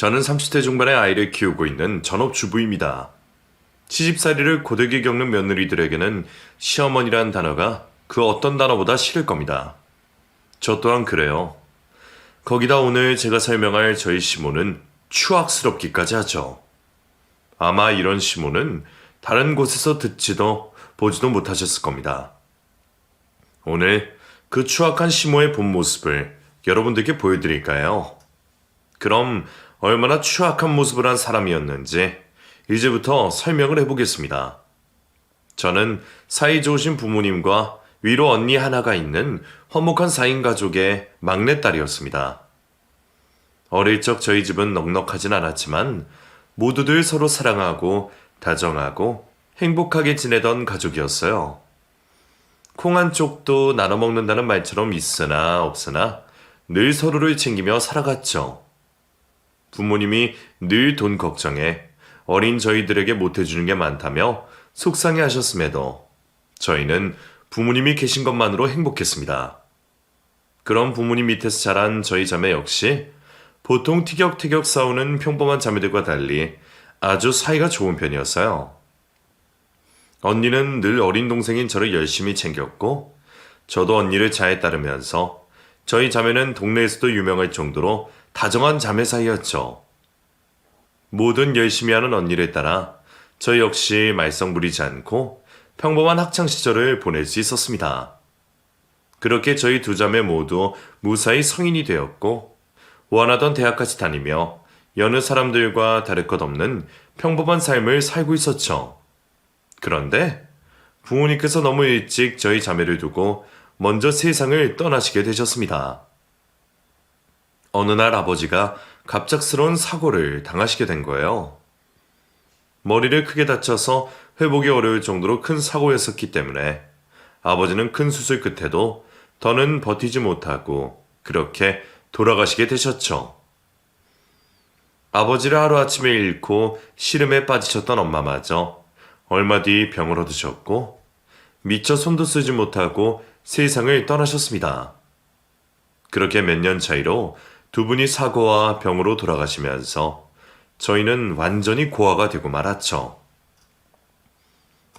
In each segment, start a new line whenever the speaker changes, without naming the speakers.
저는 30대 중반의 아이를 키우고 있는 전업주부입니다. 시집살이를 고되게 겪는 며느리들에게는 시어머니란 단어가 그 어떤 단어보다 싫을 겁니다. 저 또한 그래요. 거기다 오늘 제가 설명할 저희 시모는 추악스럽기까지 하죠. 아마 이런 시모는 다른 곳에서 듣지도 보지도 못하셨을 겁니다. 오늘 그 추악한 시모의 본 모습을 여러분들께 보여드릴까요? 그럼 얼마나 추악한 모습을 한 사람이었는지 이제부터 설명을 해보겠습니다. 저는 사이 좋으신 부모님과 위로 언니 하나가 있는 화목한 4인 가족의 막내딸이었습니다. 어릴 적 저희 집은 넉넉하진 않았지만 모두들 서로 사랑하고 다정하고 행복하게 지내던 가족이었어요. 콩 한 쪽도 나눠 먹는다는 말처럼 있으나 없으나 늘 서로를 챙기며 살아갔죠. 부모님이 늘 돈 걱정에 어린 저희들에게 못해주는 게 많다며 속상해 하셨음에도 저희는 부모님이 계신 것만으로 행복했습니다. 그런 부모님 밑에서 자란 저희 자매 역시 보통 티격태격 싸우는 평범한 자매들과 달리 아주 사이가 좋은 편이었어요. 언니는 늘 어린 동생인 저를 열심히 챙겼고 저도 언니를 잘 따르면서 저희 자매는 동네에서도 유명할 정도로 다정한 자매 사이였죠. 뭐든 열심히 하는 언니를 따라 저 역시 말썽 부리지 않고 평범한 학창시절을 보낼 수 있었습니다. 그렇게 저희 두 자매 모두 무사히 성인이 되었고 원하던 대학까지 다니며 여느 사람들과 다를 것 없는 평범한 삶을 살고 있었죠. 그런데 부모님께서 너무 일찍 저희 자매를 두고 먼저 세상을 떠나시게 되셨습니다. 어느 날 아버지가 갑작스러운 사고를 당하시게 된 거예요. 머리를 크게 다쳐서 회복이 어려울 정도로 큰 사고였었기 때문에 아버지는 큰 수술 끝에도 더는 버티지 못하고 그렇게 돌아가시게 되셨죠. 아버지를 하루아침에 잃고 시름에 빠지셨던 엄마마저 얼마 뒤 병을 얻으셨고 미처 손도 쓰지 못하고 세상을 떠나셨습니다. 그렇게 몇 년 차이로 두 분이 사고와 병으로 돌아가시면서 저희는 완전히 고아가 되고 말았죠.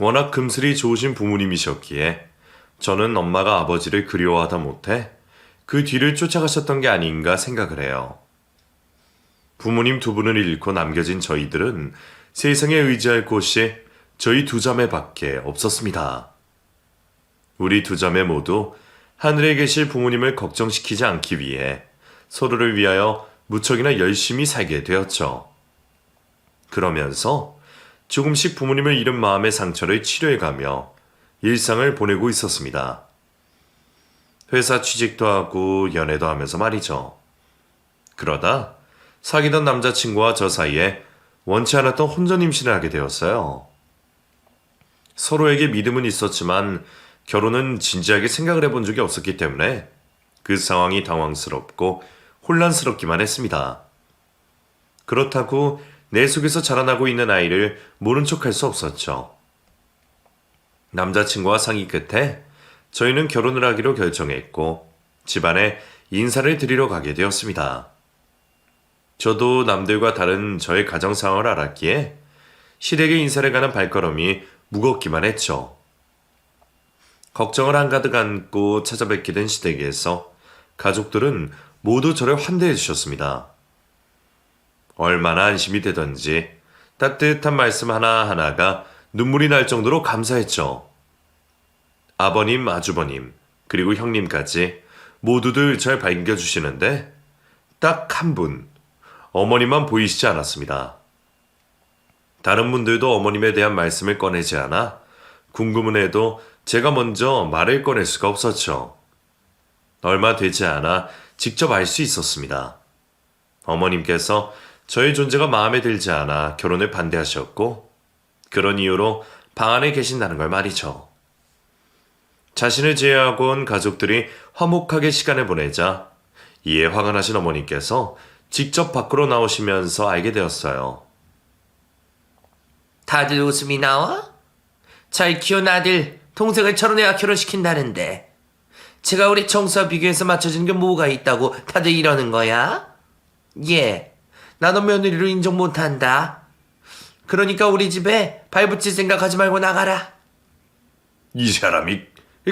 워낙 금슬이 좋으신 부모님이셨기에 저는 엄마가 아버지를 그리워하다 못해 그 뒤를 쫓아가셨던 게 아닌가 생각을 해요. 부모님 두 분을 잃고 남겨진 저희들은 세상에 의지할 곳이 저희 두 자매밖에 없었습니다. 우리 두 자매 모두 하늘에 계실 부모님을 걱정시키지 않기 위해 서로를 위하여 무척이나 열심히 살게 되었죠. 그러면서 조금씩 부모님을 잃은 마음의 상처를 치료해가며 일상을 보내고 있었습니다. 회사 취직도 하고 연애도 하면서 말이죠. 그러다 사귀던 남자친구와 저 사이에 원치 않았던 혼전 임신을 하게 되었어요. 서로에게 믿음은 있었지만 결혼은 진지하게 생각을 해본 적이 없었기 때문에 그 상황이 당황스럽고 혼란스럽기만 했습니다. 그렇다고 내 속에서 자라나고 있는 아이를 모른 척할 수 없었죠. 남자친구와 상의 끝에 저희는 결혼을 하기로 결정했고 집안에 인사를 드리러 가게 되었습니다. 저도 남들과 다른 저의 가정 상황을 알았기에 시댁에 인사를 가는 발걸음이 무겁기만 했죠. 걱정을 한가득 안고 찾아뵙게 된 시댁에서 가족들은 모두 저를 환대해 주셨습니다. 얼마나 안심이 되던지 따뜻한 말씀 하나하나가 눈물이 날 정도로 감사했죠. 아버님, 아주버님, 그리고 형님까지 모두들 절 반겨주시는데 딱 한 분, 어머니만 보이시지 않았습니다. 다른 분들도 어머님에 대한 말씀을 꺼내지 않아 궁금은 해도 제가 먼저 말을 꺼낼 수가 없었죠. 얼마 되지 않아 직접 알 수 있었습니다. 어머님께서 저의 존재가 마음에 들지 않아 결혼을 반대하셨고 그런 이유로 방 안에 계신다는 걸 말이죠. 자신을 제외하고 온 가족들이 화목하게 시간을 보내자 이에 화가 나신 어머니께서 직접 밖으로 나오시면서 알게 되었어요.
다들 웃음이 나와? 잘 키운 아들, 동생을 저런 애와 결혼시킨다는데 제가 우리 청수와 비교해서 맞춰주는 게 뭐가 있다고 다들 이러는 거야? 예, 나 너 며느리로 인정 못한다. 그러니까 우리 집에 발붙일 생각하지 말고 나가라.
이 사람이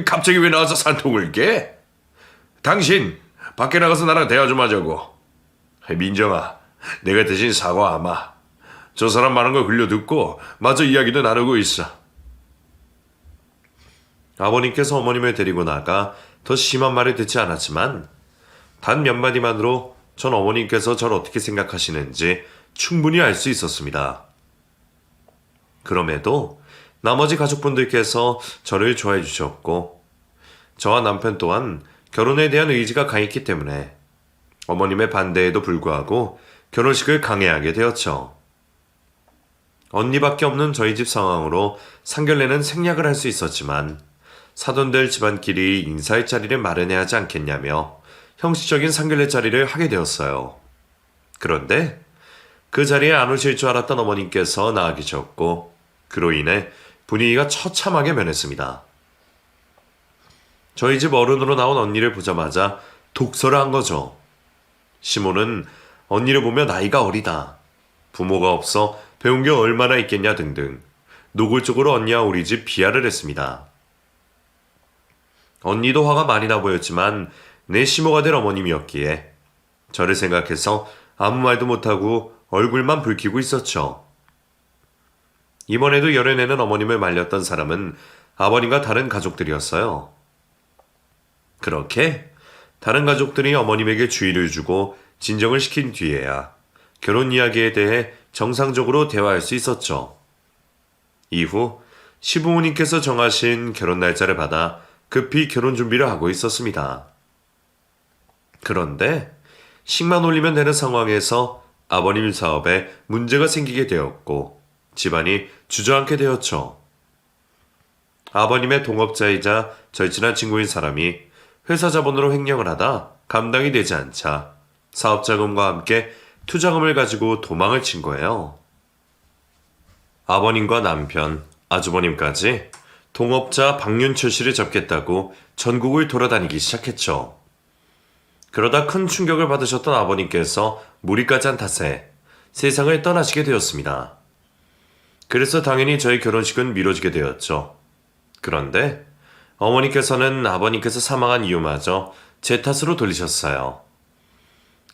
갑자기 왜 나와서 산통을 깨? 당신 밖에 나가서 나랑 대화 좀 하자고. 민정아, 내가 대신 사과하마. 저 사람 말한 거 흘려 듣고 마저 이야기도 나누고 있어. 아버님께서 어머님을 데리고 나가 더 심한 말을 듣지 않았지만 단 몇 마디만으로 전 어머님께서 절 어떻게 생각하시는지 충분히 알 수 있었습니다. 그럼에도 나머지 가족분들께서 저를 좋아해 주셨고 저와 남편 또한 결혼에 대한 의지가 강했기 때문에 어머님의 반대에도 불구하고 결혼식을 강행하게 되었죠. 언니밖에 없는 저희 집 상황으로 상견례는 생략을 할 수 있었지만 사돈들 집안끼리 인사할 자리를 마련해야 하지 않겠냐며 형식적인 상견례 자리를 하게 되었어요. 그런데 그 자리에 안 오실 줄 알았던 어머님께서 나와 계셨고 그로 인해 분위기가 처참하게 변했습니다. 저희 집 어른으로 나온 언니를 보자마자 독설을 한 거죠. 시모는 언니를 보며 나이가 어리다, 부모가 없어 배운 게 얼마나 있겠냐 등등 노골적으로 언니와 우리 집 비하를 했습니다. 언니도 화가 많이 나 보였지만 내 시모가 될 어머님이었기에 저를 생각해서 아무 말도 못하고 얼굴만 붉히고 있었죠. 이번에도 열애내는 어머님을 말렸던 사람은 아버님과 다른 가족들이었어요. 그렇게 다른 가족들이 어머님에게 주의를 주고 진정을 시킨 뒤에야 결혼 이야기에 대해 정상적으로 대화할 수 있었죠. 이후 시부모님께서 정하신 결혼 날짜를 받아 급히 결혼 준비를 하고 있었습니다. 그런데 식만 올리면 되는 상황에서 아버님 사업에 문제가 생기게 되었고 집안이 주저앉게 되었죠. 아버님의 동업자이자 절친한 친구인 사람이 회사 자본으로 횡령을 하다 감당이 되지 않자 사업자금과 함께 투자금을 가지고 도망을 친 거예요. 아버님과 남편, 아주버님까지 동업자 박윤철 씨를 잡겠다고 전국을 돌아다니기 시작했죠. 그러다 큰 충격을 받으셨던 아버님께서 무리까지 한 탓에 세상을 떠나시게 되었습니다. 그래서 당연히 저희 결혼식은 미뤄지게 되었죠. 그런데 어머니께서는 아버님께서 사망한 이유마저 제 탓으로 돌리셨어요.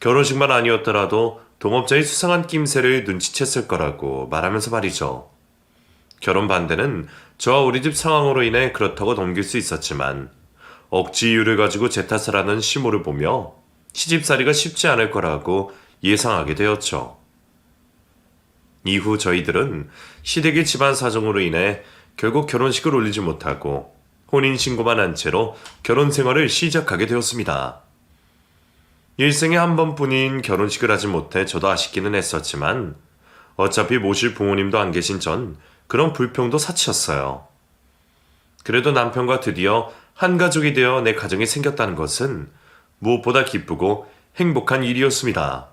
결혼식만 아니었더라도 동업자의 수상한 낌새를 눈치챘을 거라고 말하면서 말이죠. 결혼 반대는 저와 우리 집 상황으로 인해 그렇다고 넘길 수 있었지만 억지 이유를 가지고 제 탓을 하는 시모를 보며 시집살이가 쉽지 않을 거라고 예상하게 되었죠. 이후 저희들은 시댁의 집안 사정으로 인해 결국 결혼식을 올리지 못하고 혼인신고만 한 채로 결혼 생활을 시작하게 되었습니다. 일생에 한 번뿐인 결혼식을 하지 못해 저도 아쉽기는 했었지만 어차피 모실 부모님도 안 계신 전 그런 불평도 사치였어요. 그래도 남편과 드디어 한 가족이 되어 내 가정이 생겼다는 것은 무엇보다 기쁘고 행복한 일이었습니다.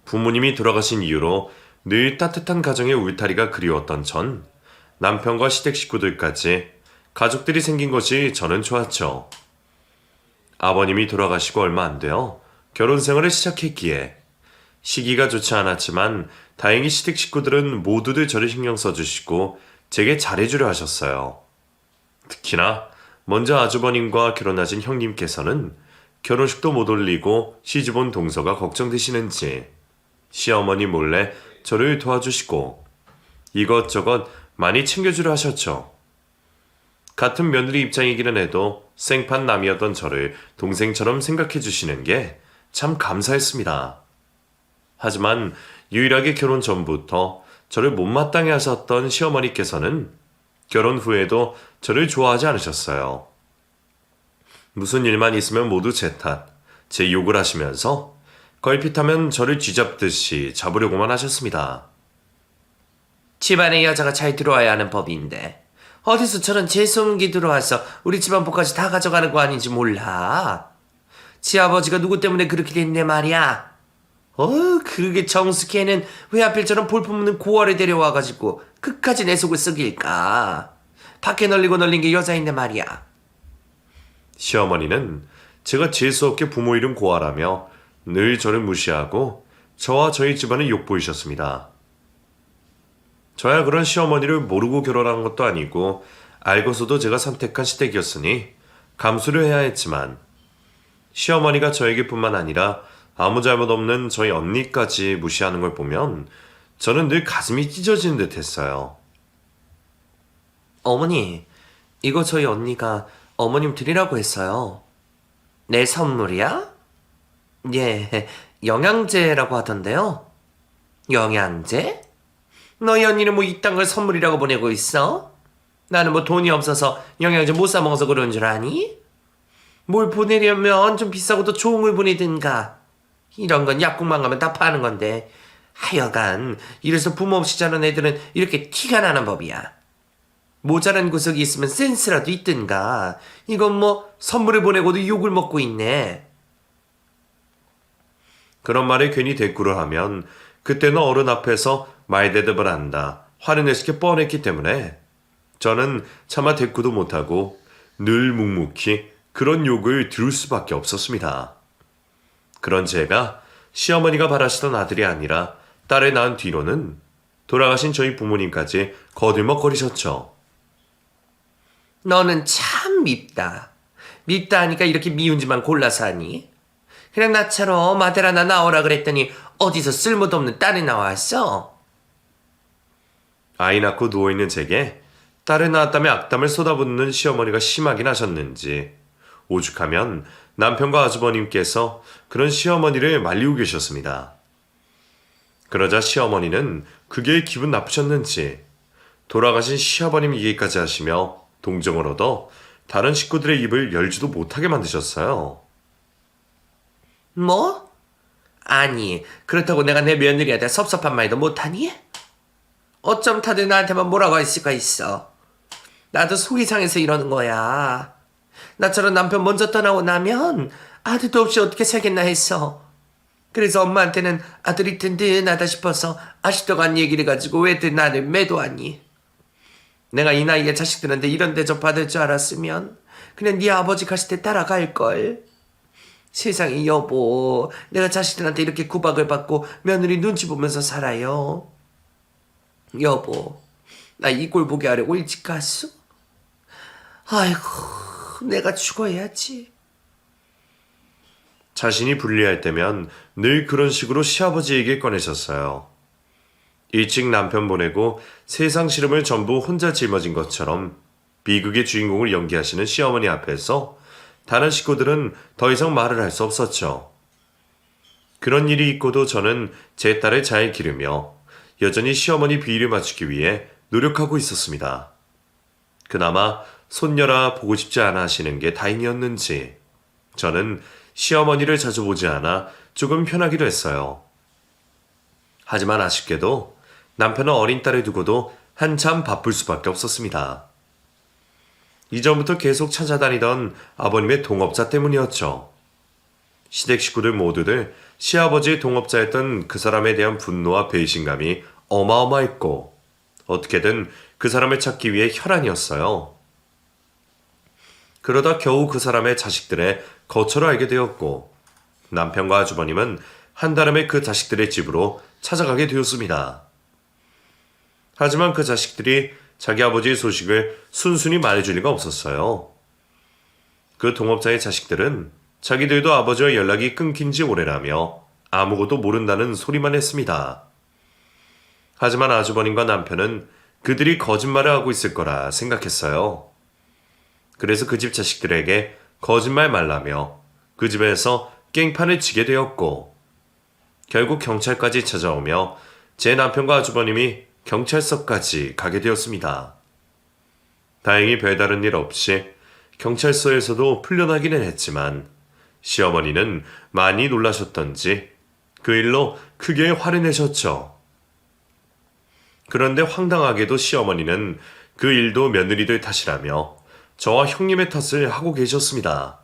부모님이 돌아가신 이후로 늘 따뜻한 가정의 울타리가 그리웠던 전 남편과 시댁 식구들까지 가족들이 생긴 것이 저는 좋았죠. 아버님이 돌아가시고 얼마 안 되어 결혼 생활을 시작했기에 시기가 좋지 않았지만 다행히 시댁 식구들은 모두들 저를 신경 써주시고 제게 잘해주려 하셨어요. 특히나 먼저 아주버님과 결혼하신 형님께서는 결혼식도 못 올리고 시집온 동서가 걱정되시는지 시어머니 몰래 저를 도와주시고 이것저것 많이 챙겨주려 하셨죠. 같은 며느리 입장이기는 해도 생판 남이었던 저를 동생처럼 생각해 주시는 게 참 감사했습니다. 하지만 유일하게 결혼 전부터 저를 못마땅해 하셨던 시어머니께서는 결혼 후에도 저를 좋아하지 않으셨어요. 무슨 일만 있으면 모두 제 탓, 제 욕을 하시면서 걸핏하면 저를 쥐잡듯이 잡으려고만 하셨습니다.
집안에 여자가 잘 들어와야 하는 법인데 어디서 저런 재수없는 들어와서 우리 집안 복까지 다 가져가는 거 아닌지 몰라. 지아버지가 누구 때문에 그렇게 됐네 말이야. 그러게 정숙이는 왜 하필 저런 볼품없는 고아를 데려와가지고 끝까지 내 속을 썩일까. 밖에 널리고 널린 게 여자인데 말이야.
시어머니는 제가 재수없게 부모 이름 고하라며 늘 저를 무시하고 저와 저희 집안을 욕보이셨습니다. 저야 그런 시어머니를 모르고 결혼한 것도 아니고 알고서도 제가 선택한 시댁이었으니 감수를 해야 했지만 시어머니가 저에게뿐만 아니라 아무 잘못 없는 저희 언니까지 무시하는 걸 보면 저는 늘 가슴이 찢어지는 듯 했어요.
어머니, 이거 저희 언니가 어머님 드리라고 했어요. 내 선물이야? 예, 영양제라고 하던데요. 영양제? 너희 언니는 뭐 이딴 걸 선물이라고 보내고 있어? 나는 뭐 돈이 없어서 영양제 못 사 먹어서 그런 줄 아니? 뭘 보내려면 좀 비싸고 더 좋은 걸 보내든가. 이런 건 약국만 가면 다 파는 건데. 하여간 이래서 부모 없이 자란 애들은 이렇게 티가 나는 법이야. 모자란 구석이 있으면 센스라도 있든가. 이건 뭐 선물을 보내고도 욕을 먹고 있네.
그런 말에 괜히 대꾸를 하면 그때는 어른 앞에서 말대답을 한다, 화를 내실 게 뻔했기 때문에 저는 차마 대꾸도 못하고 늘 묵묵히 그런 욕을 들을 수밖에 없었습니다. 그런 제가 시어머니가 바라시던 아들이 아니라 딸을 낳은 뒤로는 돌아가신 저희 부모님까지 거들먹거리셨죠.
너는 참 밉다. 밉다 하니까 이렇게 미운 짓만 골라서 하니? 그냥 나처럼 아들 하나 나오라 그랬더니 어디서 쓸모도 없는 딸이 나왔어?
아이 낳고 누워있는 제게 딸을 낳았다며 악담을 쏟아붓는 시어머니가 심하긴 하셨는지 오죽하면 남편과 아주버님께서 그런 시어머니를 말리고 계셨습니다. 그러자 시어머니는 그게 기분 나쁘셨는지 돌아가신 시아버님 얘기까지 하시며 동정을 얻어 다른 식구들의 입을 열지도 못하게 만드셨어요.
뭐? 아니, 그렇다고 내가 내 며느리한테 섭섭한 말도 못하니? 어쩜 다들 나한테만 뭐라고 할 수가 있어. 나도 속이 상해서 이러는 거야. 나처럼 남편 먼저 떠나고 나면 아들도 없이 어떻게 살겠나 했어. 그래서 엄마한테는 아들이 든든하다 싶어서 아직도 간 얘기를 가지고 왜들 나를 매도하니. 내가 이 나이에 자식들한테 이런 대접 받을 줄 알았으면 그냥 네 아버지 가실 때 따라갈걸. 세상에 여보, 내가 자식들한테 이렇게 구박을 받고 며느리 눈치 보면서 살아요. 여보, 나 이 꼴 보게 하려고 일찍 갔어? 아이고, 내가 죽어야지.
자신이 불리할 때면 늘 그런 식으로 시아버지 얘기를 꺼내셨어요. 일찍 남편 보내고 세상 시름을 전부 혼자 짊어진 것처럼 비극의 주인공을 연기하시는 시어머니 앞에서 다른 식구들은 더 이상 말을 할 수 없었죠. 그런 일이 있고도 저는 제 딸을 잘 기르며 여전히 시어머니 비위를 맞추기 위해 노력하고 있었습니다. 그나마 손녀라 보고 싶지 않아 하시는 게 다행이었는지 저는 시어머니를 자주 보지 않아 조금 편하기도 했어요. 하지만 아쉽게도 남편은 어린 딸을 두고도 한참 바쁠 수밖에 없었습니다. 이전부터 계속 찾아다니던 아버님의 동업자 때문이었죠. 시댁 식구들 모두들 시아버지의 동업자였던 그 사람에 대한 분노와 배신감이 어마어마했고 어떻게든 그 사람을 찾기 위해 혈안이었어요. 그러다 겨우 그 사람의 자식들의 거처를 알게 되었고 남편과 아주버님은 한달음에 그 자식들의 집으로 찾아가게 되었습니다. 하지만 그 자식들이 자기 아버지의 소식을 순순히 말해줄 리가 없었어요. 그 동업자의 자식들은 자기들도 아버지와 연락이 끊긴 지 오래라며 아무것도 모른다는 소리만 했습니다. 하지만 아주버님과 남편은 그들이 거짓말을 하고 있을 거라 생각했어요. 그래서 그 집 자식들에게 거짓말 말라며 그 집에서 깽판을 치게 되었고 결국 경찰까지 찾아오며 제 남편과 아주버님이 경찰서까지 가게 되었습니다. 다행히 별다른 일 없이 경찰서에서도 풀려나기는 했지만 시어머니는 많이 놀라셨던지 그 일로 크게 화를 내셨죠. 그런데 황당하게도 시어머니는 그 일도 며느리들 탓이라며 저와 형님의 탓을 하고 계셨습니다.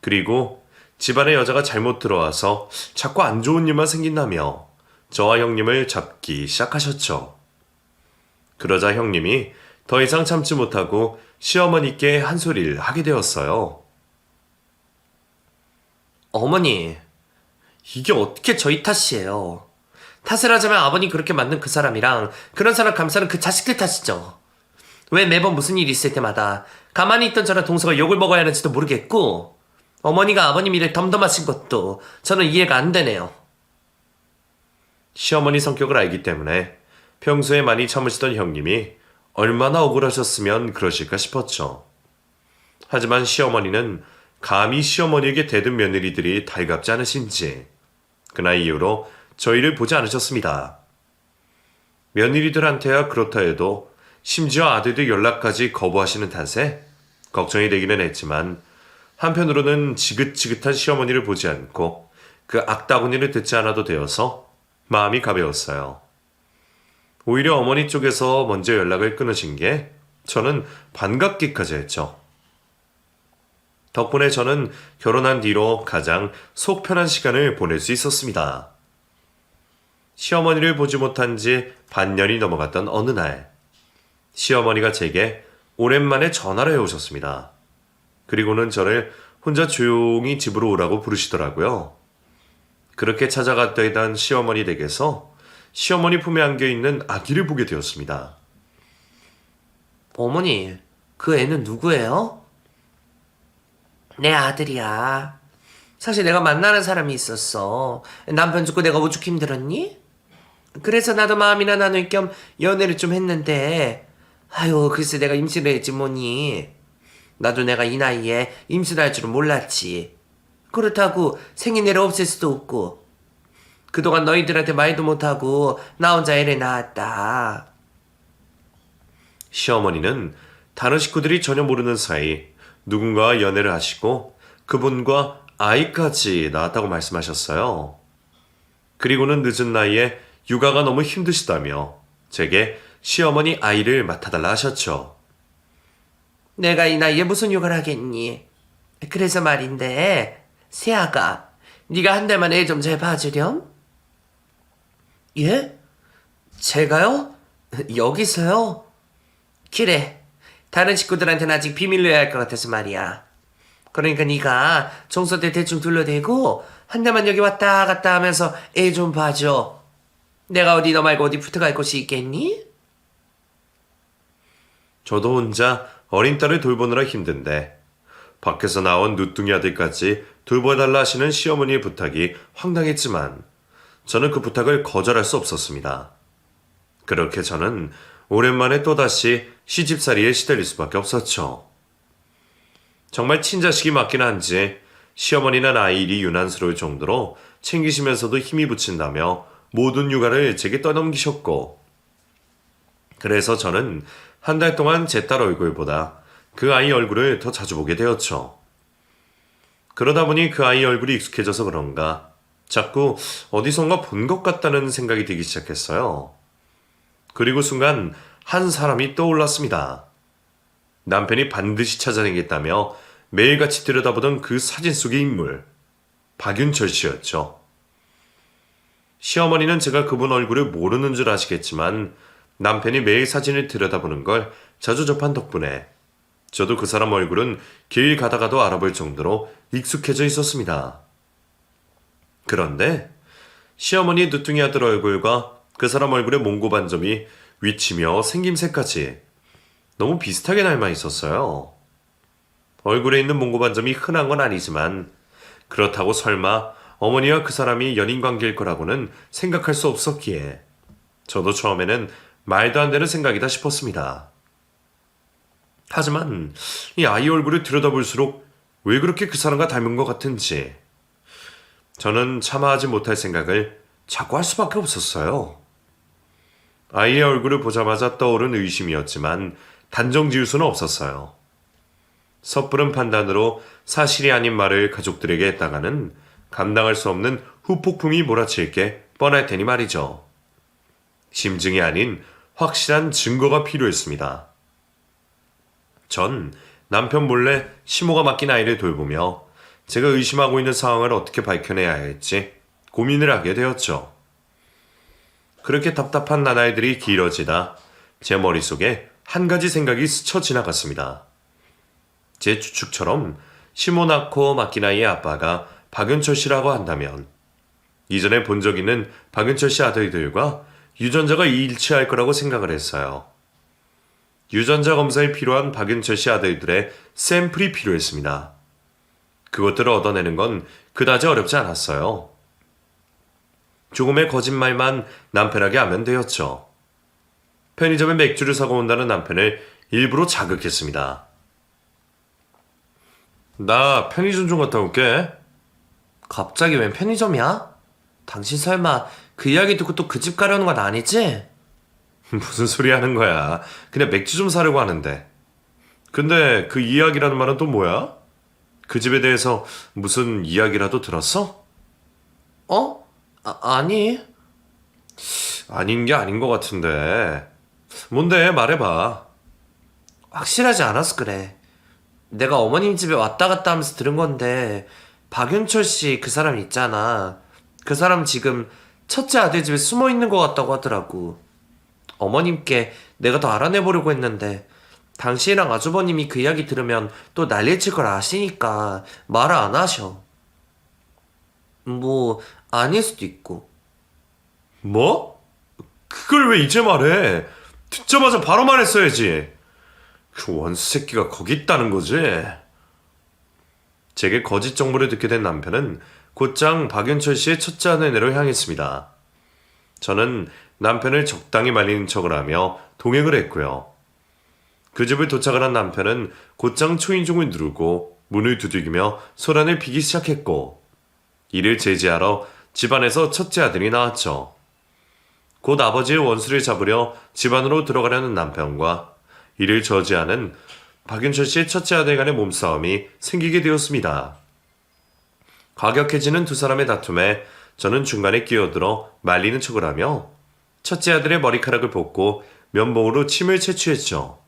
그리고 집안에 여자가 잘못 들어와서 자꾸 안 좋은 일만 생긴다며 저와 형님을 잡기 시작하셨죠. 그러자 형님이 더 이상 참지 못하고 시어머니께 한 소리를 하게 되었어요.
어머니, 이게 어떻게 저희 탓이에요? 탓을 하자면 아버님 그렇게 만든 그 사람이랑 그런 사람 감싸는 그 자식들 탓이죠. 왜 매번 무슨 일이 있을 때마다 가만히 있던 저랑 동서가 욕을 먹어야 하는지도 모르겠고 어머니가 아버님 일에 덤덤하신 것도 저는 이해가 안 되네요.
시어머니 성격을 알기 때문에 평소에 많이 참으시던 형님이 얼마나 억울하셨으면 그러실까 싶었죠. 하지만 시어머니는 감히 시어머니에게 대든 며느리들이 달갑지 않으신지 그날 이후로 저희를 보지 않으셨습니다. 며느리들한테야 그렇다 해도 심지어 아들들 연락까지 거부하시는 탓에 걱정이 되기는 했지만 한편으로는 지긋지긋한 시어머니를 보지 않고 그 악다구니를 듣지 않아도 되어서 마음이 가벼웠어요. 오히려 어머니 쪽에서 먼저 연락을 끊으신 게 저는 반갑기까지 했죠. 덕분에 저는 결혼한 뒤로 가장 속 편한 시간을 보낼 수 있었습니다. 시어머니를 보지 못한 지 반년이 넘어갔던 어느 날, 시어머니가 제게 오랜만에 전화를 해오셨습니다. 그리고는 저를 혼자 조용히 집으로 오라고 부르시더라고요. 그렇게 찾아갔던 시어머니 댁에서 시어머니 품에 안겨있는 아기를 보게 되었습니다.
어머니, 그 애는 누구예요? 내 아들이야. 사실 내가 만나는 사람이 있었어. 남편 죽고 내가 오죽 힘들었니? 그래서 나도 마음이나 나눌 겸 연애를 좀 했는데 아유 글쎄 내가 임신을 했지 뭐니. 나도 내가 이 나이에 임신할 줄은 몰랐지. 그렇다고 생인애를 없앨 수도 없고 그동안 너희들한테 말도 못하고 나 혼자 애를 낳았다.
시어머니는 다른 식구들이 전혀 모르는 사이 누군가와 연애를 하시고 그분과 아이까지 낳았다고 말씀하셨어요. 그리고는 늦은 나이에 육아가 너무 힘드시다며 제게 시어머니 아이를 맡아달라 하셨죠.
내가 이 나이에 무슨 욕을 하겠니? 그래서 말인데 세아가 네가 한 달만 애 좀 잘 봐주렴? 예? 제가요? 여기서요? 그래. 다른 식구들한테는 아직 비밀로 해야 할 것 같아서 말이야. 그러니까 네가 정서 때 대충 둘러대고 한 달만 여기 왔다 갔다 하면서 애 좀 봐줘. 내가 어디 너 말고 어디 붙어갈 곳이 있겠니?
저도 혼자 어린 딸을 돌보느라 힘든데 밖에서 나온 누뚱이 아들까지 돌봐달라 하시는 시어머니의 부탁이 황당했지만 저는 그 부탁을 거절할 수 없었습니다. 그렇게 저는 오랜만에 또다시 시집살이에 시달릴 수밖에 없었죠. 정말 친자식이 맞긴 한지 시어머니는 아이 일이 유난스러울 정도로 챙기시면서도 힘이 붙인다며 모든 육아를 제게 떠넘기셨고 그래서 저는 한 달 동안 제 딸 얼굴보다 그 아이 얼굴을 더 자주 보게 되었죠. 그러다 보니 그 아이 얼굴이 익숙해져서 그런가 자꾸 어디선가 본 것 같다는 생각이 들기 시작했어요. 그리고 순간 한 사람이 떠올랐습니다. 남편이 반드시 찾아내겠다며 매일같이 들여다보던 그 사진 속의 인물, 박윤철 씨였죠. 시어머니는 제가 그분 얼굴을 모르는 줄 아시겠지만 남편이 매일 사진을 들여다보는 걸 자주 접한 덕분에 저도 그 사람 얼굴은 길 가다가도 알아볼 정도로 익숙해져 있었습니다. 그런데 시어머니의 늦둥이 아들 얼굴과 그 사람 얼굴의 몽고 반점이 위치며 생김새까지 너무 비슷하게 닮아 있었어요. 얼굴에 있는 몽고 반점이 흔한 건 아니지만 그렇다고 설마 어머니와 그 사람이 연인 관계일 거라고는 생각할 수 없었기에 저도 처음에는 말도 안 되는 생각이다 싶었습니다. 하지만 이 아이 얼굴을 들여다볼수록 왜 그렇게 그 사람과 닮은 것 같은지 저는 참아하지 못할 생각을 자꾸 할 수밖에 없었어요. 아이의 얼굴을 보자마자 떠오른 의심이었지만 단정 지을 수는 없었어요. 섣부른 판단으로 사실이 아닌 말을 가족들에게 했다가는 감당할 수 없는 후폭풍이 몰아칠 게 뻔할 테니 말이죠. 심증이 아닌 확실한 증거가 필요했습니다. 전 남편 몰래 시모가 맡긴 아이를 돌보며 제가 의심하고 있는 상황을 어떻게 밝혀내야 할지 고민을 하게 되었죠. 그렇게 답답한 나날들이 길어지다 제 머릿속에 한 가지 생각이 스쳐 지나갔습니다. 제 추측처럼 시모 낳고 맡긴 아이의 아빠가 박윤철 씨라고 한다면 이전에 본 적 있는 박윤철 씨 아들들과 유전자가 일치할 거라고 생각을 했어요. 유전자 검사에 필요한 박윤철 씨 아들들의 샘플이 필요했습니다. 그것들을 얻어내는 건 그다지 어렵지 않았어요. 조금의 거짓말만 남편에게 하면 되었죠. 편의점에 맥주를 사고 온다는 남편을 일부러 자극했습니다. 나 편의점 좀 갔다 올게.
갑자기 웬 편의점이야? 당신 설마 그 이야기 듣고 또 그 집 가려는 건 아니지?
무슨 소리 하는 거야. 그냥 맥주 좀 사려고 하는데. 근데 그 이야기라는 말은 또 뭐야? 그 집에 대해서 무슨 이야기라도 들었어?
어? 아니.
아닌 게 아닌 것 같은데. 뭔데? 말해봐.
확실하지 않아서 그래. 내가 어머님 집에 왔다 갔다 하면서 들은 건데, 박윤철 씨 그 사람 있잖아. 그 사람 지금 첫째 아들 집에 숨어 있는 것 같다고 하더라고. 어머님께 내가 더 알아내보려고 했는데, 당신이랑 아주버님이 그 이야기 들으면 또 난리칠 걸 아시니까 말을 안 하셔. 뭐, 아닐 수도 있고.
뭐? 그걸 왜 이제 말해? 듣자마자 바로 말했어야지. 그 원수 새끼가 거기 있다는 거지. 제게 거짓 정보를 듣게 된 남편은 곧장 박윤철 씨의 첫째 아내로 향했습니다. 저는 남편을 적당히 말리는 척을 하며 동행을 했고요. 그 집을 도착을 한 남편은 곧장 초인종을 누르고 문을 두들기며 소란을 피기 시작했고, 이를 제지하러 집안에서 첫째 아들이 나왔죠. 곧 아버지의 원수를 잡으려 집안으로 들어가려는 남편과 이를 저지하는 박윤철 씨의 첫째 아들 간의 몸싸움이 생기게 되었습니다. 과격해지는 두 사람의 다툼에 저는 중간에 끼어들어 말리는 척을 하며 첫째 아들의 머리카락을 벗고 면봉으로 침을 채취했죠.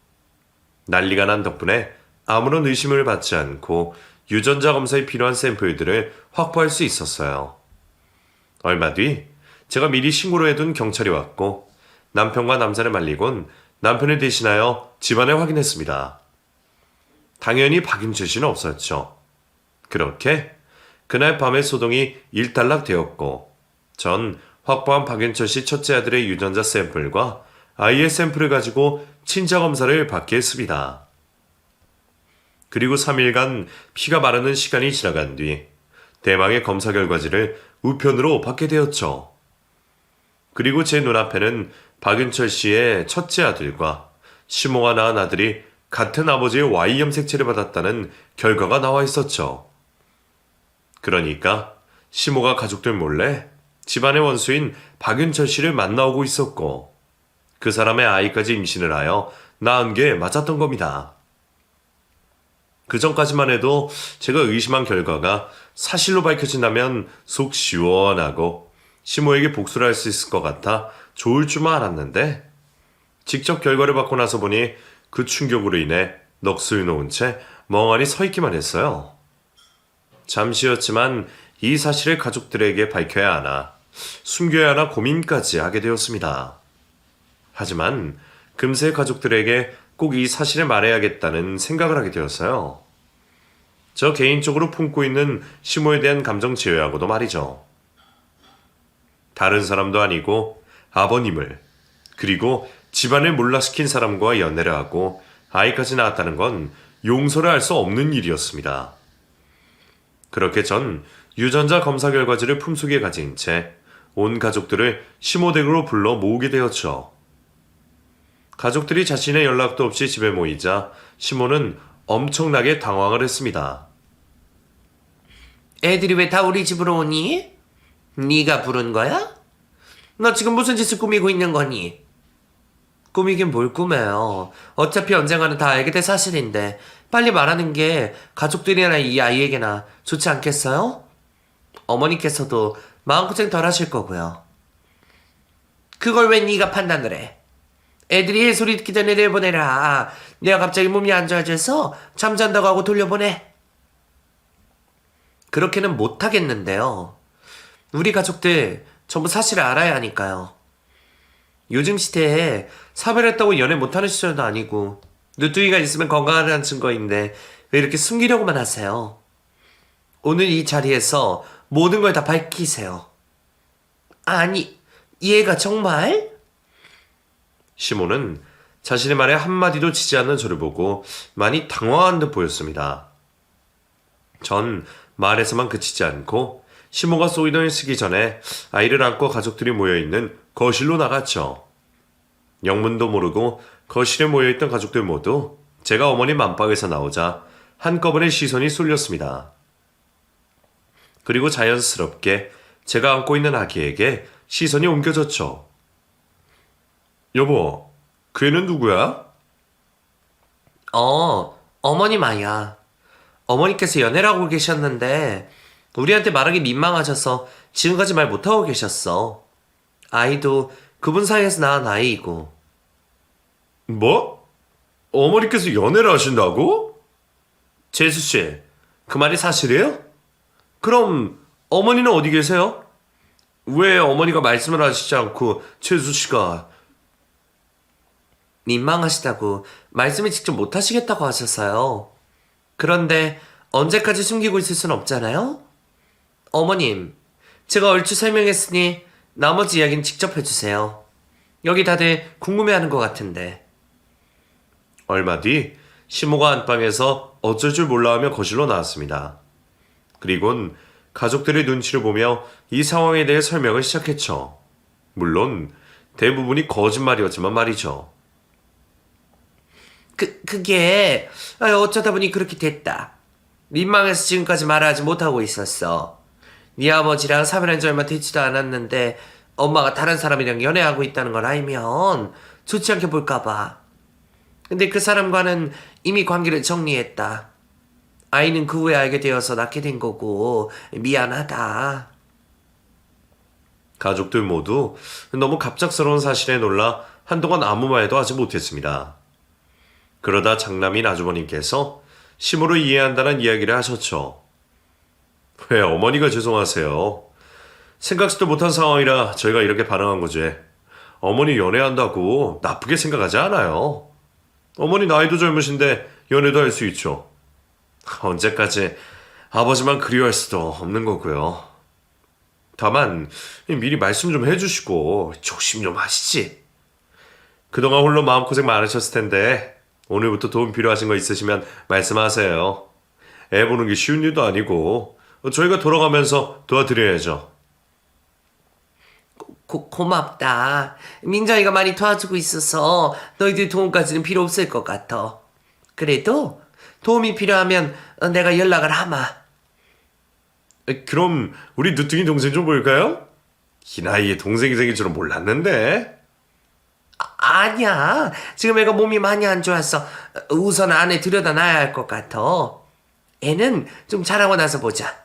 난리가 난 덕분에 아무런 의심을 받지 않고 유전자 검사에 필요한 샘플들을 확보할 수 있었어요. 얼마 뒤 제가 미리 신고를 해둔 경찰이 왔고 남편과 남자를 말리곤 남편을 대신하여 집안을 확인했습니다. 당연히 박윤철 씨는 없었죠. 그렇게 그날 밤의 소동이 일단락되었고 전 확보한 박윤철 씨 첫째 아들의 유전자 샘플과 아이의 샘플을 가지고 친자 검사를 받게 했습니다. 그리고 3일간 피가 마르는 시간이 지나간 뒤 대망의 검사 결과지를 우편으로 받게 되었죠. 그리고 제 눈앞에는 박윤철 씨의 첫째 아들과 시모가 낳은 아들이 같은 아버지의 Y 염색체를 받았다는 결과가 나와 있었죠. 그러니까 시모가 가족들 몰래 집안의 원수인 박윤철 씨를 만나오고 있었고 그 사람의 아이까지 임신을 하여 낳은 게 맞았던 겁니다. 그 전까지만 해도 제가 의심한 결과가 사실로 밝혀진다면 속 시원하고 시모에게 복수를 할 수 있을 것 같아 좋을 줄만 알았는데 직접 결과를 받고 나서 보니 그 충격으로 인해 넋을 놓은 채 멍하니 서 있기만 했어요. 잠시였지만 이 사실을 가족들에게 밝혀야 하나 숨겨야 하나 고민까지 하게 되었습니다. 하지만 금세 가족들에게 꼭 이 사실을 말해야겠다는 생각을 하게 되었어요. 저 개인적으로 품고 있는 시모에 대한 감정 제외하고도 말이죠. 다른 사람도 아니고 아버님을 그리고 집안을 몰락시킨 사람과 연애를 하고 아이까지 낳았다는 건 용서를 할 수 없는 일이었습니다. 그렇게 전 유전자 검사 결과지를 품속에 가진 채 온 가족들을 시모댁으로 불러 모으게 되었죠. 가족들이 자신의 연락도 없이 집에 모이자 시모는 엄청나게 당황을 했습니다.
애들이 왜 다 우리 집으로 오니? 네가 부른 거야? 너 지금 무슨 짓을 꾸미고 있는 거니? 꾸미긴 뭘 꾸며요. 어차피 언젠가는 다 알게 될 사실인데 빨리 말하는 게 가족들이나 이 아이에게나 좋지 않겠어요? 어머니께서도 마음고생 덜 하실 거고요. 그걸 왜 네가 판단을 해? 애들이 소리 듣기 전에 내보내라. 내가 갑자기 몸이 안 좋아져서 잠잔다고 하고 돌려보내. 그렇게는 못하겠는데요. 우리 가족들 전부 사실을 알아야 하니까요. 요즘 시대에 사별했다고 연애 못하는 시절도 아니고 누뚱이가 있으면 건강하다는 증거인데 왜 이렇게 숨기려고만 하세요? 오늘 이 자리에서 모든 걸 다 밝히세요. 아니, 얘가 정말?
시몬은 자신의 말에 한마디도 치지 않는 저를 보고 많이 당황한 듯 보였습니다. 전 말에서만 그치지 않고 시몬과 소이던을 쓰기 전에 아이를 안고 가족들이 모여있는 거실로 나갔죠. 영문도 모르고 거실에 모여있던 가족들 모두 제가 어머님 안방에서 나오자 한꺼번에 시선이 쏠렸습니다. 그리고 자연스럽게 제가 안고 있는 아기에게 시선이 옮겨졌죠. 여보, 그 애는 누구야?
어머님 아이야. 어머니께서 연애를 하고 계셨는데 우리한테 말하기 민망하셔서 지금까지 말 못하고 계셨어. 아이도 그분 사이에서 낳은 아이이고.
뭐? 어머니께서 연애를 하신다고?
재수씨, 그 말이 사실이에요? 그럼 어머니는 어디 계세요? 왜 어머니가 말씀을 하시지 않고 재수씨가 민망하시다고 말씀을 직접 못하시겠다고 하셨어요. 그런데 언제까지 숨기고 있을 순 없잖아요? 어머님, 제가 얼추 설명했으니 나머지 이야기는 직접 해주세요. 여기 다들 궁금해하는 것 같은데.
얼마 뒤 시모가 안방에서 어쩔 줄 몰라 하며 거실로 나왔습니다. 그리곤 가족들의 눈치를 보며 이 상황에 대해 설명을 시작했죠. 물론 대부분이 거짓말이었지만 말이죠.
그게 어쩌다 보니 그렇게 됐다. 민망해서 지금까지 말하지 못하고 있었어. 네 아버지랑 사별한 지 얼마 되지도 않았는데 엄마가 다른 사람이랑 연애하고 있다는 걸 알면 좋지 않게 볼까봐. 근데 그 사람과는 이미 관계를 정리했다. 아이는 그 후에 알게 되어서 낳게 된 거고 미안하다.
가족들 모두 너무 갑작스러운 사실에 놀라 한동안 아무 말도 하지 못했습니다. 그러다 장남인 아주버님께서 심으로 이해한다는 이야기를 하셨죠. 왜 어머니가 죄송하세요. 생각지도 못한 상황이라 저희가 이렇게 반응한 거지. 어머니 연애한다고 나쁘게 생각하지 않아요. 어머니 나이도 젊으신데 연애도 할 수 있죠. 언제까지 아버지만 그리워할 수도 없는 거고요. 다만 미리 말씀 좀 해주시고 조심 좀 하시지. 그동안 홀로 마음고생 많으셨을 텐데 오늘부터 도움 필요하신 거 있으시면 말씀하세요. 애 보는 게 쉬운 일도 아니고 저희가 돌아가면서 도와드려야죠.
고맙다. 민정이가 많이 도와주고 있어서 너희들 도움까지는 필요 없을 것 같아. 그래도 도움이 필요하면 내가 연락을 하마.
그럼 우리 누뚱이 동생 좀 볼까요? 이 나이에 동생이 생길 줄은 몰랐는데.
아니야. 지금 애가 몸이 많이 안 좋아서 우선 안에 들여다놔야 할 것 같아. 애는 좀 자라고 나서 보자.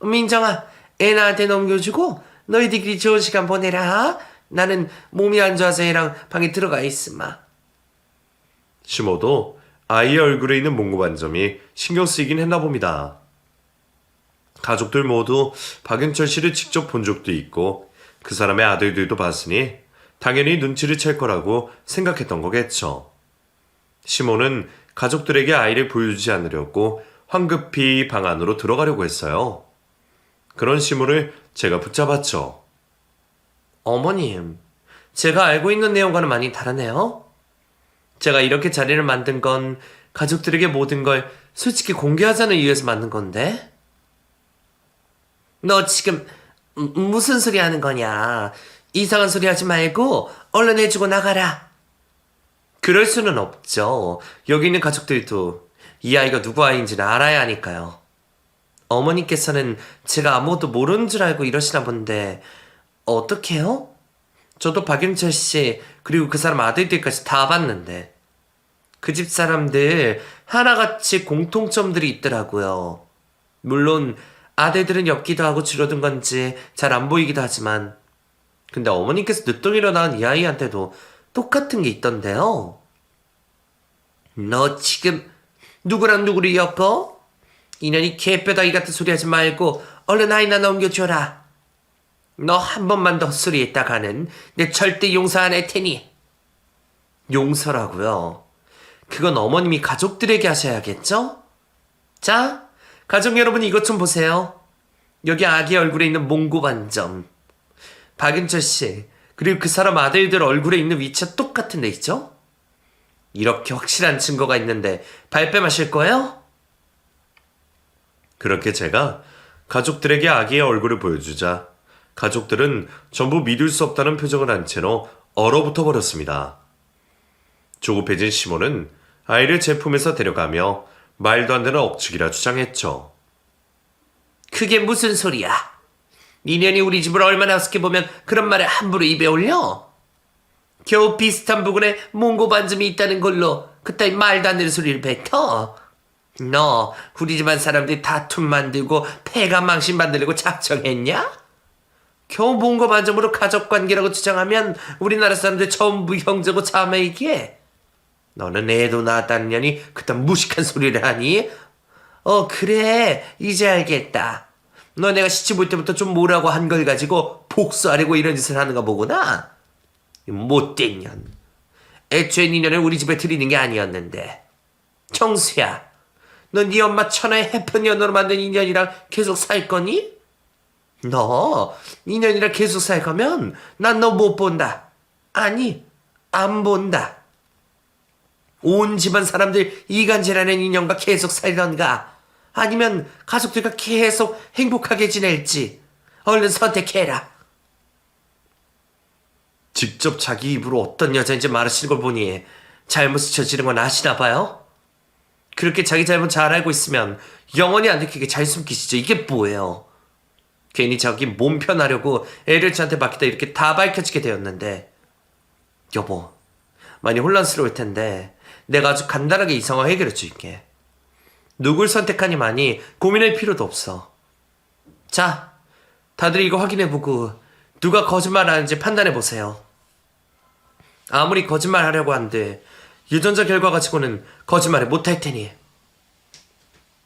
민정아, 애 나한테 넘겨주고 너희들끼리 좋은 시간 보내라. 나는 몸이 안 좋아서 애랑 방에 들어가 있으마.
시모도 아이의 얼굴에 있는 몽고 반점이 신경 쓰이긴 했나 봅니다. 가족들 모두 박윤철 씨를 직접 본 적도 있고 그 사람의 아들들도 봤으니 당연히 눈치를 챌 거라고 생각했던 거겠죠. 시모는 가족들에게 아이를 보여주지 않으려고 황급히 방 안으로 들어가려고 했어요. 그런 시모를 제가 붙잡았죠.
어머님, 제가 알고 있는 내용과는 많이 다르네요. 제가 이렇게 자리를 만든 건 가족들에게 모든 걸 솔직히 공개하자는 이유에서 만든 건데? 너 지금 무슨 소리 하는 거냐? 이상한 소리 하지 말고 얼른 해주고 나가라. 그럴 수는 없죠. 여기 있는 가족들도 이 아이가 누구 아이인지는 알아야 하니까요. 어머니께서는 제가 아무것도 모르는 줄 알고 이러시나 본데 어떡해요? 저도 박윤철 씨 그리고 그 사람 아들들까지 다 봤는데 그 집 사람들 하나같이 공통점들이 있더라고요. 물론 아들들은 엽기도 하고 줄어든 건지 잘 안 보이기도 하지만 근데 어머니께서 늦둥이로 낳은 이 아이한테도 똑같은 게 있던데요. 너 지금 누구랑 누구를 엮어? 이년이 개뼈다귀 같은 소리 하지 말고 얼른 아이나 넘겨줘라. 너 한 번만 더 헛소리 했다가는 내 절대 용서 안 할 테니. 용서라고요? 그건 어머님이 가족들에게 하셔야겠죠? 자, 가족 여러분 이것 좀 보세요. 여기 아기 얼굴에 있는 몽고 반점. 박윤철 씨, 그리고 그 사람 아들들 얼굴에 있는 위치가 똑같은 데 있죠? 이렇게 확실한 증거가 있는데 발뺌하실 거예요?
그렇게 제가 가족들에게 아기의 얼굴을 보여주자 가족들은 전부 믿을 수 없다는 표정을 한 채로 얼어붙어 버렸습니다. 조급해진 시몬은 아이를 제품에서 데려가며 말도 안 되는 억측이라 주장했죠.
그게 무슨 소리야? 니년이 우리 집을 얼마나 어떻게 보면 그런 말을 함부로 입에 올려? 겨우 비슷한 부근에 몽고 반점이 있다는 걸로 그따위 말도 안 되는 소리를 뱉어? 너 우리 집안 사람들이 다툼 만들고 폐가 망신 만들려고 작정했냐? 겨우 몽고 반점으로 가족관계라고 주장하면 우리나라 사람들 전부 형제고 자매이기에 너는 애도 낳았다는 년이 그딴 무식한 소리를 하니? 그래 이제 알겠다. 너 내가 시집 올 때부터 좀 뭐라고 한 걸 가지고 복수하려고 이런 짓을 하는가 보구나. 못된 년. 애초에 네 년을 우리 집에 들이는 게 아니었는데. 정수야, 너 네 엄마 천하의 해픈 년으로 만든 인연이랑 계속 살 거니? 너 인연이랑 계속 살 거면 난 너 못 본다. 아니, 안 본다. 온 집안 사람들 이간질하는 인연과 계속 살던가 아니면 가족들과 계속 행복하게 지낼지 얼른 선택해라. 직접 자기 입으로 어떤 여자인지 말하시는 걸 보니 잘못을 저지른 건 아시나 봐요? 그렇게 자기 잘못 잘 알고 있으면 영원히 안 들키게 잘 숨기시죠. 이게 뭐예요? 괜히 자기 몸 편하려고 애를 저한테 맡기다 이렇게 다 밝혀지게 되었는데 여보, 많이 혼란스러울 텐데 내가 아주 간단하게 이 상황 해결해 줄게. 누굴 선택하니 많이 고민할 필요도 없어. 자, 다들 이거 확인해보고 누가 거짓말하는지 판단해보세요. 아무리 거짓말하려고 한들 유전자 결과 가지고는 거짓말을 못할 테니.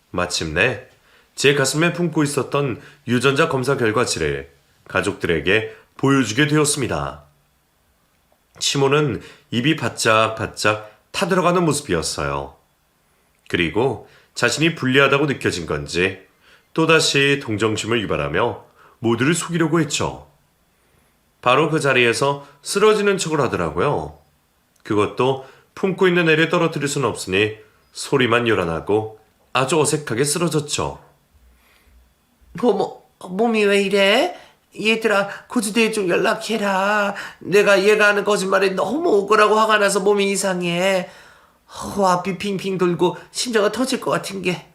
마침내 제 가슴에 품고 있었던 유전자 검사 결과지를 가족들에게 보여주게 되었습니다. 시몬은 입이 바짝바짝 타들어가는 모습이었어요. 그리고 자신이 불리하다고 느껴진 건지 또다시 동정심을 유발하며 모두를 속이려고 했죠. 바로 그 자리에서 쓰러지는 척을 하더라고요. 그것도 품고 있는 애를 떨어뜨릴 수는 없으니 소리만 요란하고 아주 어색하게 쓰러졌죠.
몸이 왜 이래? 얘들아, 구조대에 좀 연락해라. 내가 얘가 하는 거짓말에 너무 억울하고 화가 나서 몸이 이상해. 앞이 핑핑 돌고 심장이 터질 것 같은 게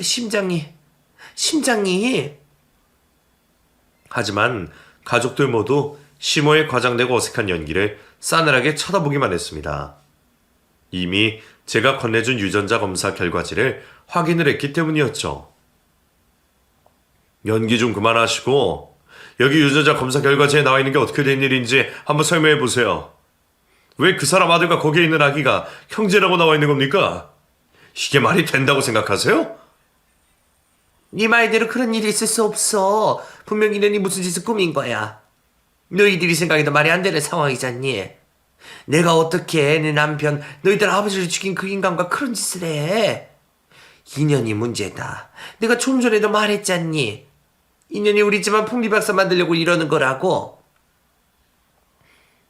심장이.
하지만 가족들 모두 시모의 과장되고 어색한 연기를 싸늘하게 쳐다보기만 했습니다. 이미 제가 건네준 유전자 검사 결과지를 확인을 했기 때문이었죠. 연기 좀 그만하시고 여기 유전자 검사 결과지에 나와 있는 게 어떻게 된 일인지 한번 설명해 보세요. 왜 그 사람 아들과 거기에 있는 아기가 형제라고 나와 있는 겁니까? 이게 말이 된다고 생각하세요?
네 말대로 그런 일이 있을 수 없어. 분명히 너희 무슨 짓을 꾸민 거야. 너희들이 생각해도 말이 안 되는 상황이잖니. 내가 어떻게 내 남편, 너희들 아버지를 죽인 그 인간과 그런 짓을 해. 인연이 문제다. 내가 좀 전에도 말했잖니. 인연이 우리 집안 풍비박산 만들려고 이러는 거라고.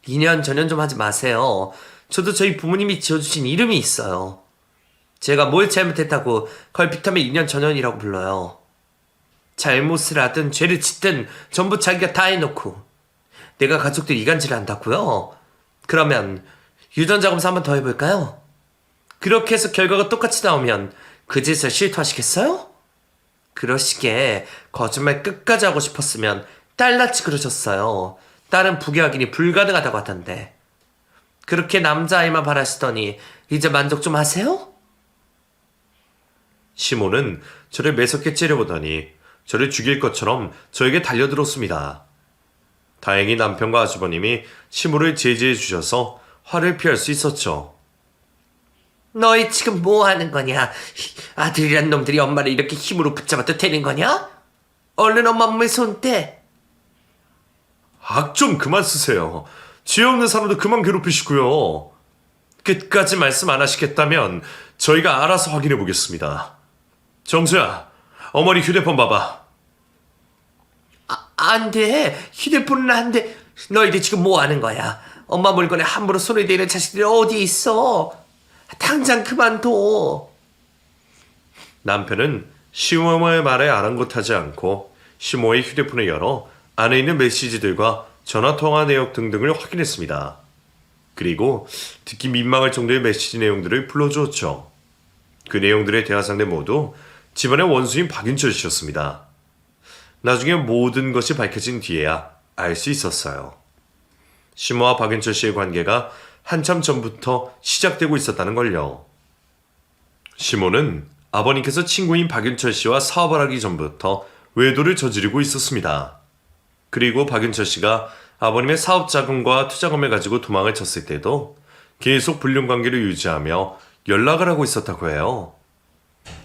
인연 전연 좀 하지 마세요. 저도 저희 부모님이 지어주신 이름이 있어요. 제가 뭘 잘못했다고 걸핏하면 인연 전연이라고 불러요. 잘못을 하든 죄를 짓든 전부 자기가 다 해놓고 내가 가족들 이간질을 한다고요? 그러면 유전자 검사 한번 더 해볼까요? 그렇게 해서 결과가 똑같이 나오면 그 짓을 실토하시겠어요? 그러시게 거짓말 끝까지 하고 싶었으면 딸같이 그러셨어요. 딸은 부계 확인이 불가능하다고 하던데. 그렇게 남자아이만 바라시더니 이제 만족 좀 하세요?
시몬은 저를 매섭게 째려보더니 저를 죽일 것처럼 저에게 달려들었습니다. 다행히 남편과 아주버님이 시몬을 제지해 주셔서 화를 피할 수 있었죠.
너희 지금 뭐 하는 거냐? 아들이란 놈들이 엄마를 이렇게 힘으로 붙잡아도 되는 거냐? 얼른 엄마 몸에 손 떼.
악 좀 그만 쓰세요. 죄 없는 사람도 그만 괴롭히시고요. 끝까지 말씀 안 하시겠다면 저희가 알아서 확인해 보겠습니다. 정수야, 어머니 휴대폰 봐봐.
안 돼. 휴대폰은 안 돼. 너희들 지금 뭐 하는 거야? 엄마 물건에 함부로 손을 대는 자식들이 어디 있어? 당장 그만둬.
남편은 시모의 말에 아랑곳하지 않고 시모의 휴대폰을 열어 안에 있는 메시지들과 전화통화 내역 등등을 확인했습니다. 그리고 듣기 민망할 정도의 메시지 내용들을 불러주었죠. 그 내용들의 대화 상대 모두 집안의 원수인 박윤철 씨였습니다. 나중에 모든 것이 밝혀진 뒤에야 알 수 있었어요. 시모와 박윤철 씨의 관계가 한참 전부터 시작되고 있었다는 걸요. 시모는 아버님께서 친구인 박윤철 씨와 사업을 하기 전부터 외도를 저지르고 있었습니다. 그리고 박윤철 씨가 아버님의 사업 자금과 투자금을 가지고 도망을 쳤을 때도 계속 불륜 관계를 유지하며 연락을 하고 있었다고 해요.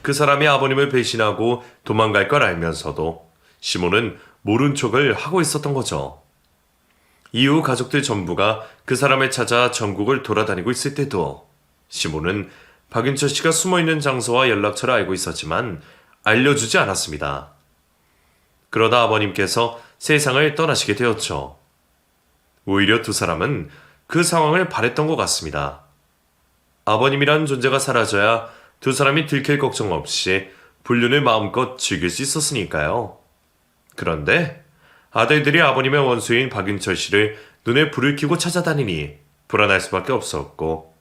그 사람이 아버님을 배신하고 도망갈 걸 알면서도 시모는 모른 척을 하고 있었던 거죠. 이후 가족들 전부가 그 사람을 찾아 전국을 돌아다니고 있을 때도 시모는 박윤철 씨가 숨어있는 장소와 연락처를 알고 있었지만 알려주지 않았습니다. 그러다 아버님께서 세상을 떠나시게 되었죠. 오히려 두 사람은 그 상황을 바랬던 것 같습니다. 아버님이란 존재가 사라져야 두 사람이 들킬 걱정 없이 불륜을 마음껏 즐길 수 있었으니까요. 그런데 아들들이 아버님의 원수인 박윤철 씨를 눈에 불을 켜고 찾아다니니 불안할 수밖에 없었고,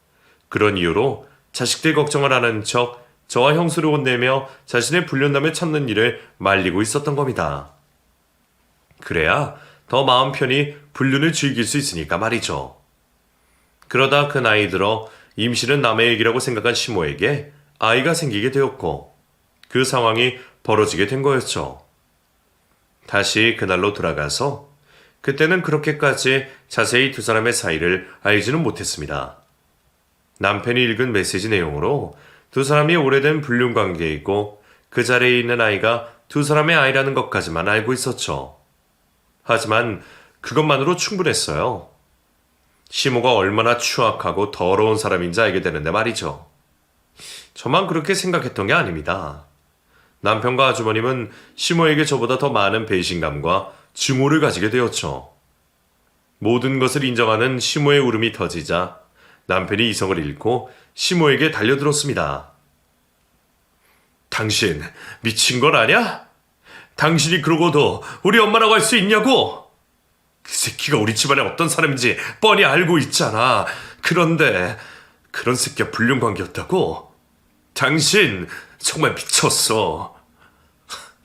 그런 이유로 자식들 걱정을 하는 척 저와 형수를 혼내며 자신의 불륜남을 찾는 일을 말리고 있었던 겁니다. 그래야 더 마음 편히 불륜을 즐길 수 있으니까 말이죠. 그러다 그 나이 들어 임신은 남의 얘기라고 생각한 시모에게 아이가 생기게 되었고, 그 상황이 벌어지게 된 거였죠. 다시 그날로 돌아가서 그때는 그렇게까지 자세히 두 사람의 사이를 알지는 못했습니다. 남편이 읽은 메시지 내용으로 두 사람이 오래된 불륜 관계이고 그 자리에 있는 아이가 두 사람의 아이라는 것까지만 알고 있었죠. 하지만 그것만으로 충분했어요. 시모가 얼마나 추악하고 더러운 사람인지 알게 되는데 말이죠. 저만 그렇게 생각했던 게 아닙니다. 남편과 아주버님은 시모에게 저보다 더 많은 배신감과 증오를 가지게 되었죠. 모든 것을 인정하는 시모의 울음이 터지자 남편이 이성을 잃고 시모에게 달려들었습니다. 당신 미친 건 아냐? 당신이 그러고도 우리 엄마라고 할 수 있냐고? 그 새끼가 우리 집안에 어떤 사람인지 뻔히 알고 있잖아. 그런데 그런 새끼가 불륜 관계였다고? 당신 정말 미쳤어.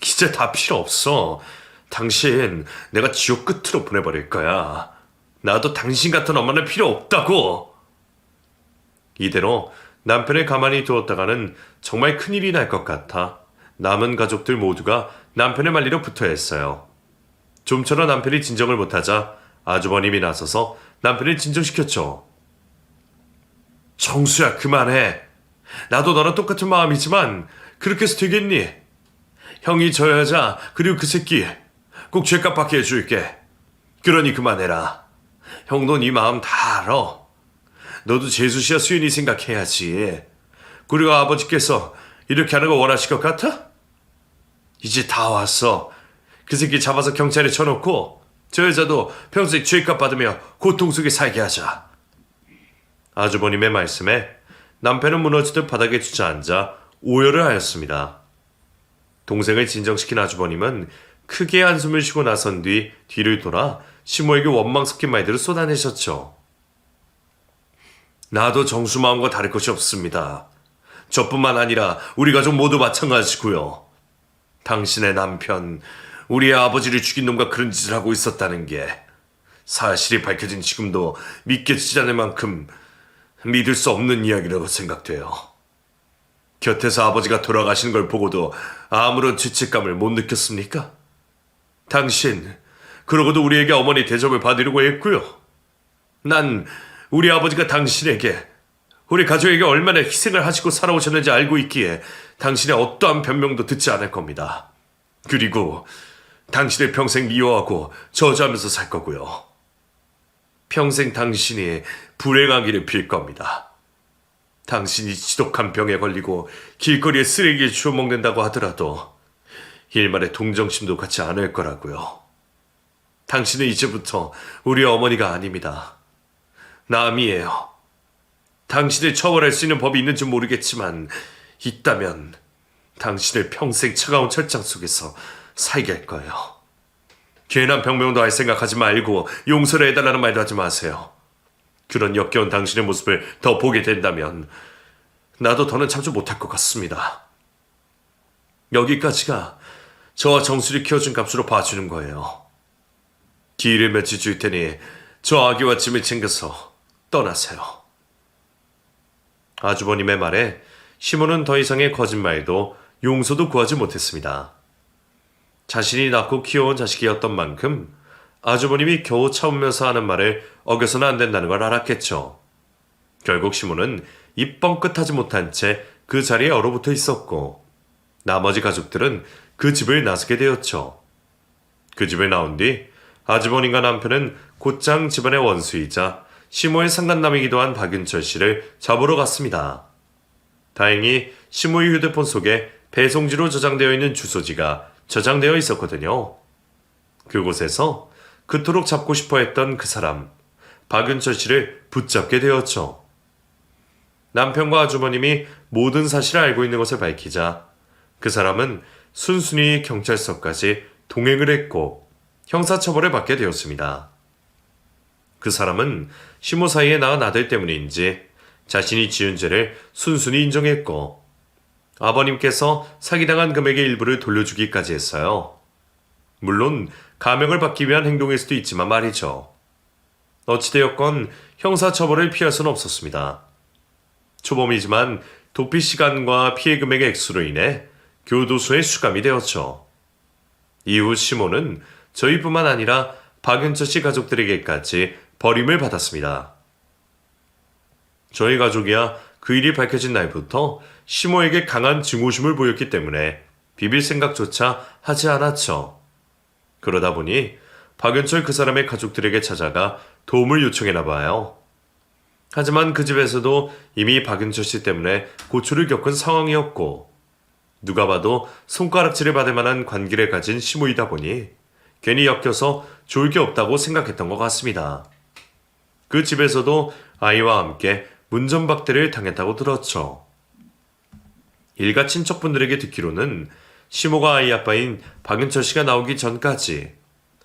이제 다 필요 없어. 당신 내가 지옥 끝으로 보내버릴 거야. 나도 당신 같은 엄마는 필요 없다고. 이대로 남편을 가만히 두었다가는 정말 큰일이 날 것 같아 남은 가족들 모두가 남편을 말리러 붙어야 했어요. 좀처럼 남편이 진정을 못하자 아주버님이 나서서 남편을 진정시켰죠. 정수야, 그만해. 나도 너랑 똑같은 마음이지만 그렇게 해서 되겠니? 형이 저 여자 그리고 그 새끼 꼭 죄값 받게 해줄게. 그러니 그만해라. 형도 네 마음 다 알아. 너도 재수씨와 수연이 생각해야지. 그리고 아버지께서 이렇게 하는 거 원하실 것 같아? 이제 다 왔어. 그 새끼 잡아서 경찰에 쳐놓고 저 여자도 평생 죄값 받으며 고통 속에 살게 하자. 아주버님의 말씀에 남편은 무너지듯 바닥에 주저앉아 오열을 하였습니다. 동생을 진정시킨 아주버님은 크게 한숨을 쉬고 나선 뒤 뒤를 돌아 시모에게 원망 섞인 말들을 쏟아내셨죠. 나도 정수 마음과 다를 것이 없습니다. 저뿐만 아니라 우리 가족 모두 마찬가지고요. 당신의 남편, 우리의 아버지를 죽인 놈과 그런 짓을 하고 있었다는 게 사실이 밝혀진 지금도 믿겨지지 않을 만큼 믿을 수 없는 이야기라고 생각돼요. 곁에서 아버지가 돌아가시는 걸 보고도 아무런 죄책감을 못 느꼈습니까? 당신, 그러고도 우리에게 어머니 대접을 받으려고 했고요. 난 우리 아버지가 당신에게, 우리 가족에게 얼마나 희생을 하시고 살아오셨는지 알고 있기에 당신의 어떠한 변명도 듣지 않을 겁니다. 그리고 당신을 평생 미워하고 저주하면서 살 거고요. 평생 당신이 불행하기를 빌 겁니다. 당신이 지독한 병에 걸리고 길거리에 쓰레기를 주워 먹는다고 하더라도 일말의 동정심도 갖지 않을 거라고요. 당신은 이제부터 우리 어머니가 아닙니다. 남이에요. 당신을 처벌할 수 있는 법이 있는지 모르겠지만 있다면 당신을 평생 차가운 철장 속에서 살게 할 거예요. 괜한 병명도 할 생각하지 말고 용서를 해달라는 말도 하지 마세요. 그런 역겨운 당신의 모습을 더 보게 된다면 나도 더는 참지 못할 것 같습니다. 여기까지가 저와 정수리 키워준 값으로 봐주는 거예요. 기일을 며칠 줄 테니 저 아기와 짐을 챙겨서 떠나세요. 아주버님의 말에 시몬은 더 이상의 거짓말도 용서도 구하지 못했습니다. 자신이 낳고 키워온 자식이었던 만큼 아주버님이 겨우 참으면서 하는 말을 어겨서는 안 된다는 걸 알았겠죠. 결국 시몬은 입 뻥끗하지 못한 채 그 자리에 얼어붙어 있었고 나머지 가족들은 그 집을 나서게 되었죠. 그 집을 나온 뒤 아주버님과 남편은 곧장 집안의 원수이자 시모의 상간남이기도 한 박윤철 씨를 잡으러 갔습니다. 다행히 시모의 휴대폰 속에 배송지로 저장되어 있는 주소지가 저장되어 있었거든요. 그곳에서 그토록 잡고 싶어 했던 그 사람, 박윤철 씨를 붙잡게 되었죠. 남편과 아주버님이 모든 사실을 알고 있는 것을 밝히자 그 사람은 순순히 경찰서까지 동행을 했고 형사처벌을 받게 되었습니다. 그 사람은 시모 사이에 낳은 아들 때문인지 자신이 지은 죄를 순순히 인정했고 아버님께서 사기당한 금액의 일부를 돌려주기까지 했어요. 물론 감형을 받기 위한 행동일 수도 있지만 말이죠. 어찌되었건 형사처벌을 피할 수는 없었습니다. 초범이지만 도피 시간과 피해 금액의 액수로 인해 교도소에 수감이 되었죠. 이후 시모는 저희뿐만 아니라 박윤철 씨 가족들에게까지 버림을 받았습니다. 저희 가족이야 그 일이 밝혀진 날부터 시모에게 강한 증오심을 보였기 때문에 비빌 생각조차 하지 않았죠. 그러다 보니 박윤철 그 사람의 가족들에게 찾아가 도움을 요청했나 봐요. 하지만 그 집에서도 이미 박윤철 씨 때문에 고초를 겪은 상황이었고 누가 봐도 손가락질을 받을 만한 관계를 가진 시모이다 보니 괜히 엮여서 좋을 게 없다고 생각했던 것 같습니다. 그 집에서도 아이와 함께 문전박대를 당했다고 들었죠. 일가 친척분들에게 듣기로는 시모가 아이 아빠인 박윤철 씨가 나오기 전까지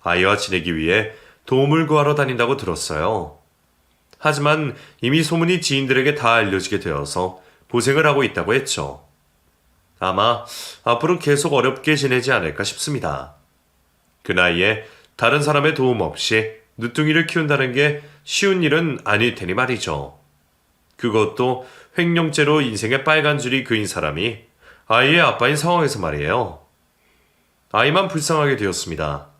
아이와 지내기 위해 도움을 구하러 다닌다고 들었어요. 하지만 이미 소문이 지인들에게 다 알려지게 되어서 고생을 하고 있다고 했죠. 아마 앞으로 계속 어렵게 지내지 않을까 싶습니다. 그 나이에 다른 사람의 도움 없이 늦둥이를 키운다는 게 쉬운 일은 아닐 테니 말이죠. 그것도 횡령죄로 인생의 빨간 줄이 그인 사람이 아이의 아빠인 상황에서 말이에요. 아이만 불쌍하게 되었습니다.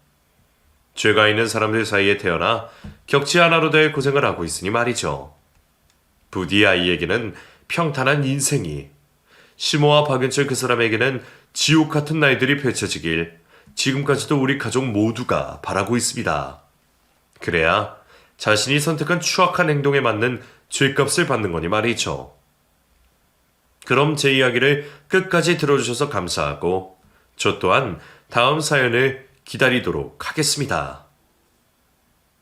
죄가 있는 사람들 사이에 태어나 격치 하나로 될 고생을 하고 있으니 말이죠. 부디 아이에게는 평탄한 인생이, 시모와 박윤철 그 사람에게는 지옥 같은 날들이 펼쳐지길 지금까지도 우리 가족 모두가 바라고 있습니다. 그래야 자신이 선택한 추악한 행동에 맞는 죄값을 받는 거니 말이죠. 그럼 제 이야기를 끝까지 들어주셔서 감사하고 저 또한 다음 사연을 기다리도록 하겠습니다.